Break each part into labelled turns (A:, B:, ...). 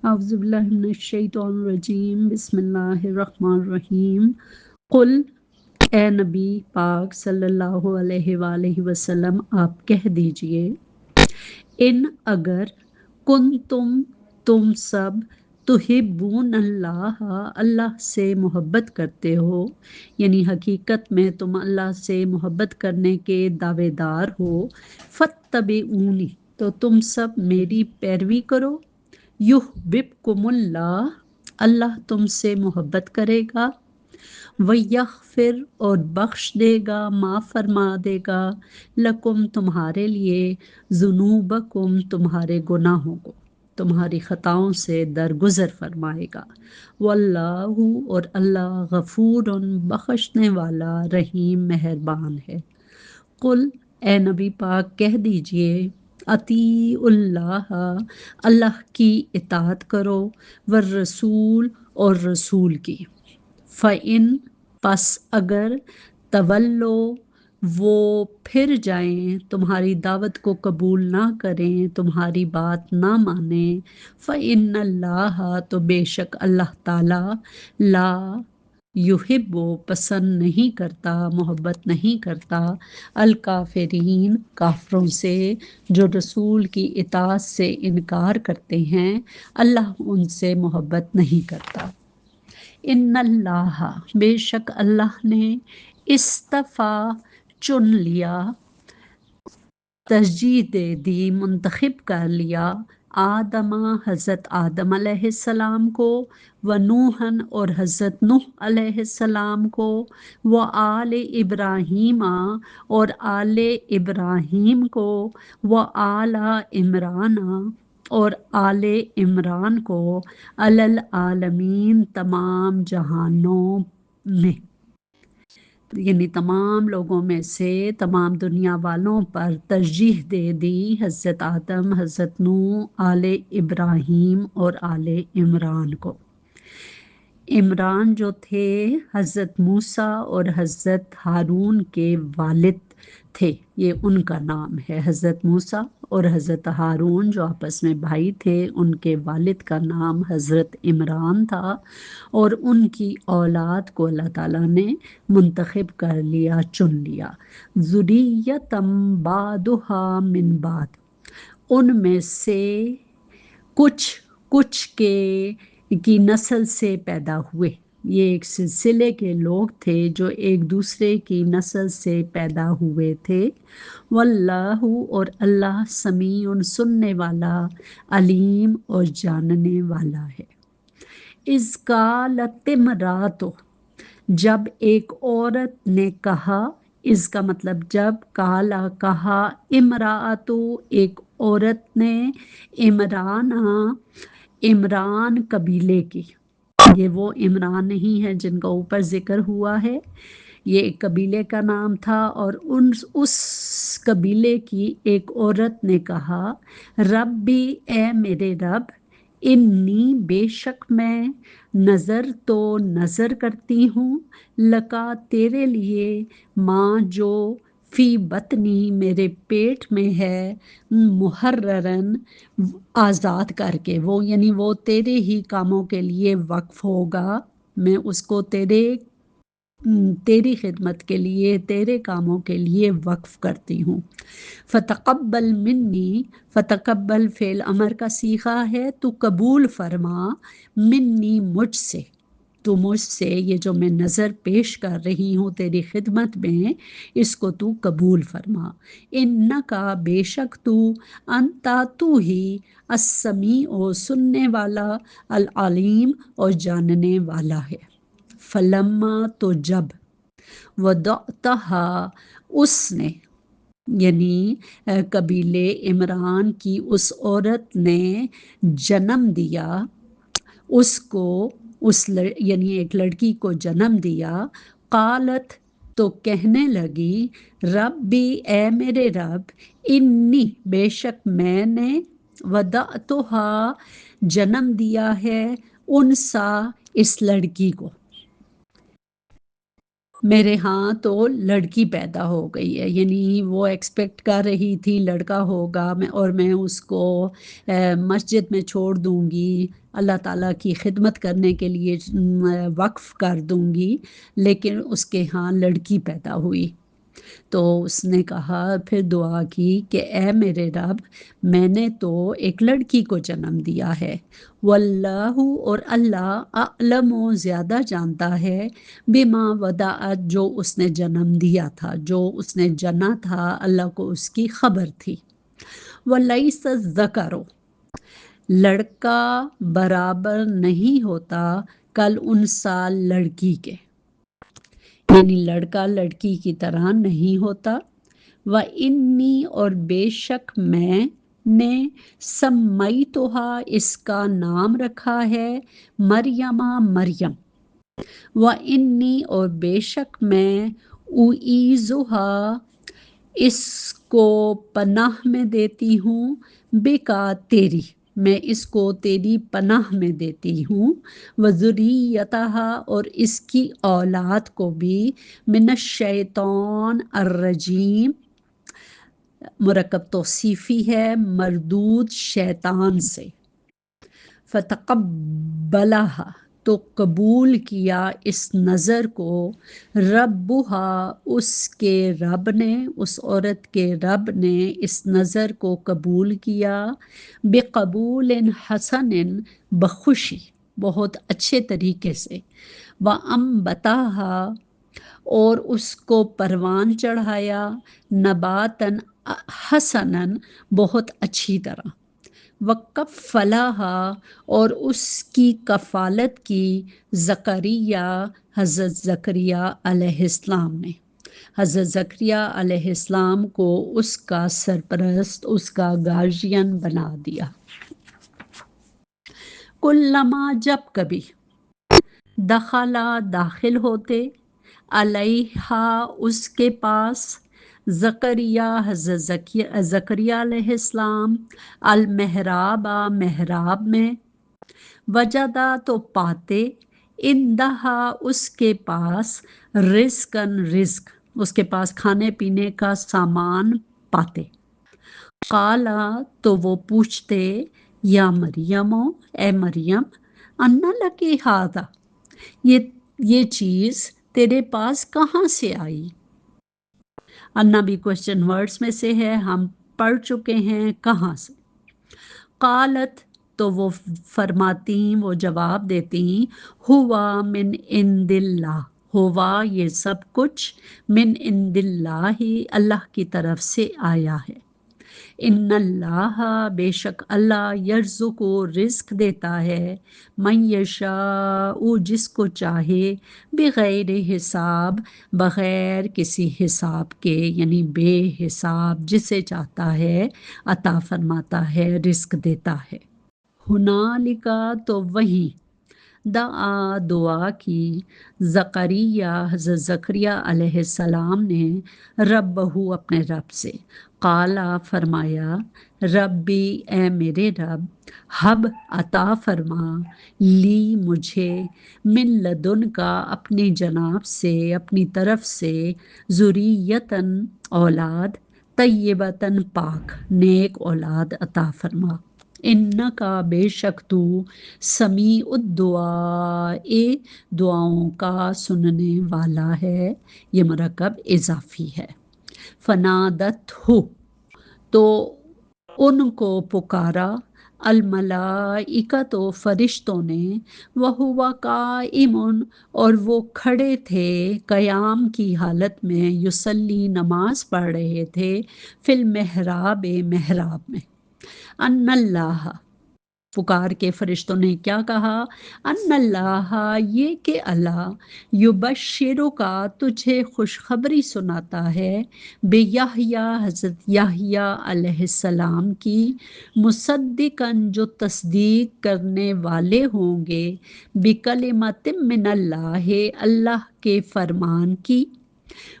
A: اعوذ باللہ من الشیطان الرجیم، بسم اللہ الرحمن الرحیم۔ قل، اے نبی پاک صلی اللہ علیہ وآلہ وسلم آپ کہہ دیجئے، ان اگر کن تم سب تحبون اللہ، اللہ سے محبت کرتے ہو، یعنی حقیقت میں تم اللہ سے محبت کرنے کے دعوے دار ہو، فاتبعونی، تو تم سب میری پیروی کرو، یحببکم اللہ، اللہ تم سے محبت کرے گا، ویغفر، اور بخش دے گا، معاف فرما دے گا، لکم تمہارے لیے، ذنوبکم تمہارے گناہوں کو، تمہاری خطاؤں سے درگزر فرمائے گا، واللہ، اور اللہ غفور، بخشنے والا، رحیم مہربان ہے۔ قل، اے نبی پاک کہہ دیجئے، اطیعوا اللہ، اللہ کی اطاعت کرو، والرسول، اور رسول کی، فَإِن، پس اگر، تولو، وہ پھر جائیں، تمہاری دعوت کو قبول نہ کریں، تمہاری بات نہ مانیں، فَإِنَّ اللَّهَ، تو بے شک اللہ تعالیٰ، لا یحب، پسند نہیں کرتا، محبت نہیں کرتا، الکافرین، کافروں سے، جو رسول کی اطاعت سے انکار کرتے ہیں، اللہ ان سے محبت نہیں کرتا۔ ان اللہ، بے شک اللہ نے، اصطفیٰ، چن لیا، ترجیح دے دی، منتخب کر لیا، آدم، حضرت آدم علیہ السلام کو، ونوحً، اور حضرت نوح علیہ السلام کو، وآل ابراہیم، اور آل ابراہیم کو، وآل عمران، اور آل عمران کو، علی العالمین، تمام جہانوں میں، یعنی تمام لوگوں میں سے تمام دنیا والوں پر ترجیح دے دی، حضرت آدم، حضرت نوح، آل ابراہیم اور آل عمران کو۔ عمران جو تھے حضرت موسیٰ اور حضرت ہارون کے والد تھے، یہ ان کا نام ہے۔ حضرت موسیٰ اور حضرت ہارون جو آپس میں بھائی تھے، ان کے والد کا نام حضرت عمران تھا، اور ان کی اولاد کو اللہ تعالیٰ نے منتخب کر لیا، چن لیا۔ ذریۃ بعضھا من بعض، ان میں سے کچھ کی نسل سے پیدا ہوئے، یہ ایک سلسلے کے لوگ تھے جو ایک دوسرے کی نسل سے پیدا ہوئے تھے۔ واللہ، اور اللہ، سمیع، سننے والا، علیم، اور جاننے والا ہے۔ اذ قالت امرأۃ، جب ایک عورت نے کہا، اس کا مطلب جب، کالا کہا، امرأۃ، ایک عورت نے، عمران قبیلے کی، یہ وہ عمران نہیں ہے جن کا اوپر ذکر ہوا ہے، یہ ایک قبیلے کا نام تھا، اور اس قبیلے کی ایک عورت نے کہا، ربی، اے میرے رب، انی، بے شک میں، نظر کرتی ہوں، لکا، تیرے لیے، ماں، جو، فی بطنی، میرے پیٹ میں ہے، محررن، آزاد کر کے، وہ یعنی وہ تیرے ہی کاموں کے لیے وقف ہوگا، میں اس کو تیری خدمت کے لیے، تیرے کاموں کے لیے وقف کرتی ہوں۔ فتقبل منی، فتقبل فعل امر کا صیغہ ہے، تو قبول فرما، منی، مجھ سے، تو مجھ سے یہ جو میں نظر پیش کر رہی ہوں تیری خدمت میں، اس کو تو قبول فرما۔ انکا، بے شک تو، انتا، تو ہی، السمیع، سننے والا، العلیم، اور جاننے والا ہے۔ فلما، تو جب، وضعتہا، اس نے، یعنی قبیلے عمران کی اس عورت نے جنم دیا، اس کو، یعنی ایک لڑکی کو جنم دیا، قالت، تو کہنے لگی، ربی، اے میرے رب، انی، بے شک میں نے، وضعتہا، جنم دیا ہے، انسا، اس لڑکی کو، میرے ہاں تو لڑکی پیدا ہو گئی ہے، یعنی وہ ایکسپیکٹ کر رہی تھی لڑکا ہوگا اور میں اس کو مسجد میں چھوڑ دوں گی، اللہ تعالیٰ کی خدمت کرنے کے لیے وقف کر دوں گی، لیکن اس کے ہاں لڑکی پیدا ہوئی۔ تو اس نے کہا، پھر دعا کی کہ اے میرے رب، میں نے تو ایک لڑکی کو جنم دیا ہے، واللہ اور اللہ اعلم زیادہ جانتا ہے، بما ودعت جو اس نے جنم دیا تھا، جو اس نے جنا تھا، اللہ کو اس کی خبر تھی۔ وَلَيْسَ الذَّكَرُ لڑکا برابر نہیں ہوتا کل انسا لڑکی کے، یعنی لڑکا لڑکی کی طرح نہیں ہوتا۔ وَإِنِّي اور بے شک میں نے سمیتہا اس کا نام رکھا ہے مریمہ مریم۔ وَإِنِّي اور بے شک میں اُعِیذُہا اس کو پناہ میں دیتی ہوں، بکا تیری میں اس کو تیری پناہ میں دیتی ہوں، وذریتہا اور اس کی اولاد کو بھی، من الشیطان الرجیم مرکب توصیفی ہے، مردود شیطان سے۔ فتقبلہا تو قبول کیا اس نظر کو، ربہا اس کے رب نے، اس عورت کے رب نے اس نظر کو قبول کیا، بقبول حسن بخوشی بہت اچھے طریقے سے، وَأَنبَتَہا اور اس کو پروان چڑھایا، نباتاً حسناً بہت اچھی طرح، وَكَفَّلَہا اور اس کی کفالت کی، زکریا حضرت زکریا علیہ السلام نے، حضرت زکریا علیہ السلام کو اس کا سرپرست، اس کا گارجین بنا دیا۔ کلما جب کبھی، دخلا داخل ہوتے، علیہا اس کے پاس، زکریا حضرت زکریا علیہ السلام، المحراب محراب میں، وجدہ تو پاتے، اندہا اس کے پاس، رزقاً رزق اس کے پاس کھانے پینے کا سامان پاتے۔ قالا تو وہ پوچھتے، یا مریم اے مریم، انا لکی ھذا یہ چیز تیرے پاس کہاں سے آئی؟ انا بھی کوشچن ورڈز میں سے ہے، ہم پڑھ چکے ہیں کہاں سے۔ قالت تو وہ فرماتی، وہ جواب دیتی، ہوا من عند اللہ، ہوا یہ سب کچھ، من عند اللہ اللہ کی طرف سے آیا ہے۔ ان اللہ بے شک اللہ، یرزق رزق دیتا ہے، من یشاء جس کو چاہے، بغیر حساب بغیر کسی حساب کے، یعنی بے حساب جسے چاہتا ہے عطا فرماتا ہے، رزق دیتا ہے۔ ہنالکا تو وہیں، دعا دعا کی، زکریا حضرت زکریا علیہ السلام نے، ربہ اپنے رب سے، قالا فرمایا، ربی اے میرے رب، ہب عطا فرما، لی مجھے، من لدن کا اپنی جناب سے، اپنی طرف سے، ذریتاً اولاد، طیبتاً پاک نیک اولاد عطا فرما، انکا بے شک تو، سمیع الدعاء دعاؤں کا سننے والا ہے، یہ مرکب اضافی ہے۔ فنادت ہو تو ان کو پکارا، الملائکۃ فرشتوں نے، وہو قائم اور وہ کھڑے تھے، قیام کی حالت میں، یصلی نماز پڑھ رہے تھے، فی المحراب محراب میں، ان اللہ پکار کے فرشتوں نے کیا کہا، ان اللہ یہ کہ اللہ، یبشرو کا تجھے خوشخبری سناتا ہے، بیحییٰ حضرت یحییٰ علیہ السلام کی، مصدقاً جو تصدیق کرنے والے ہوں گے، بکلمۃ من اللہ اللہ کے فرمان کی،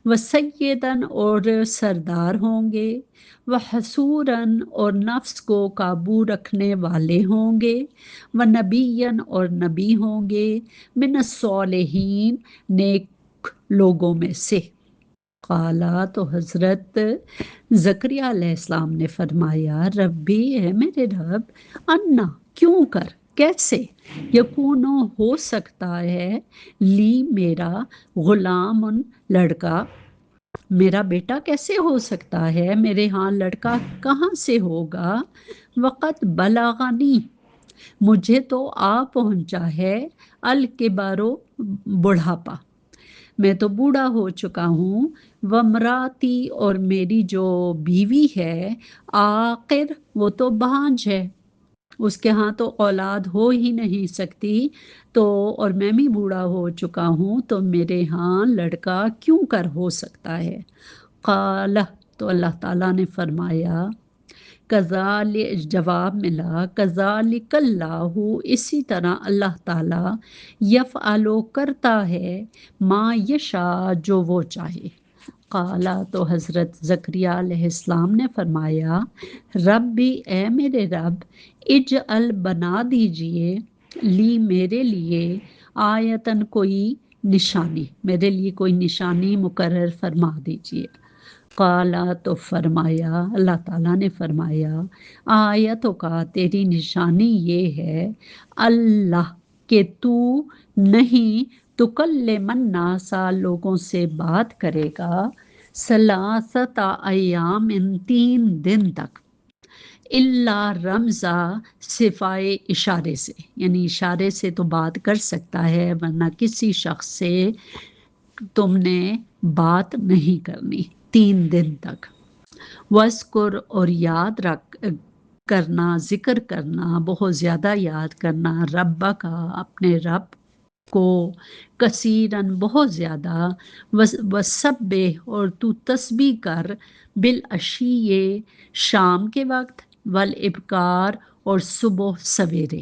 A: وسیداً اور سردار ہوں گے، وحصوراً اور نفس کو قابو رکھنے والے ہوں گے، ونبیاً اور نبی ہوں گے، من الصالحین نیک لوگوں میں سے۔ قالا، تو حضرت زکریا علیہ السلام نے فرمایا، ربی، اے میرے رب، انا، کیوں کر، کیسے، یکونو، ہو سکتا ہے، لی، میرا، غلام، لڑکا، میرا بیٹا کیسے ہو سکتا ہے، میرے ہاں لڑکا کہاں سے ہوگا، وقت بلغنی، مجھے تو آ پہنچا ہے، الکبارو، بڑھاپا، میں تو بوڑھا ہو چکا ہوں، ومراتی، اور میری جو بیوی ہے، آخر، وہ تو بانجھ ہے، اس کے ہاں تو اولاد ہو ہی نہیں سکتی، تو اور میں بھی بوڑھا ہو چکا ہوں، تو میرے ہاں لڑکا کیوں کر ہو سکتا ہے۔ قال، تو اللہ تعالیٰ نے فرمایا، جواب ملا، کذالک اللہ، اسی طرح اللہ تعالیٰ، یفعلو، کرتا ہے، ما یشاء، جو وہ چاہے۔ قالا، تو حضرت زکریا علیہ السلام نے فرمایا، ربی، اے میرے رب، اجعل، بنا دیجئے، لی، میرے لیے، آیتن، کوئی نشانی، میرے لیے کوئی نشانی مقرر فرما دیجئے۔ قالا، تو فرمایا، اللہ تعالیٰ نے فرمایا، آیتوں کا، تیری نشانی یہ ہے، اللہ، کہ تو نہیں تکلم الناس، لوگوں سے بات کرے گا، ثلاثت ایام، ان 3 دن تک، الا رمزا، صفائے اشارے سے، یعنی اشارے سے تو بات کر سکتا ہے، ورنہ کسی شخص سے تم نے بات نہیں کرنی 3 دن تک۔ وَاذْکُر، اور یاد رکھ کرنا، ذکر کرنا، بہت زیادہ یاد کرنا، ربہ کا، اپنے رب کو، کثیراً، بہت زیادہ، وسبح، اور تو تسبیح کر، بالعشی، شام کے وقت، والابکار، اور صبح سویرے۔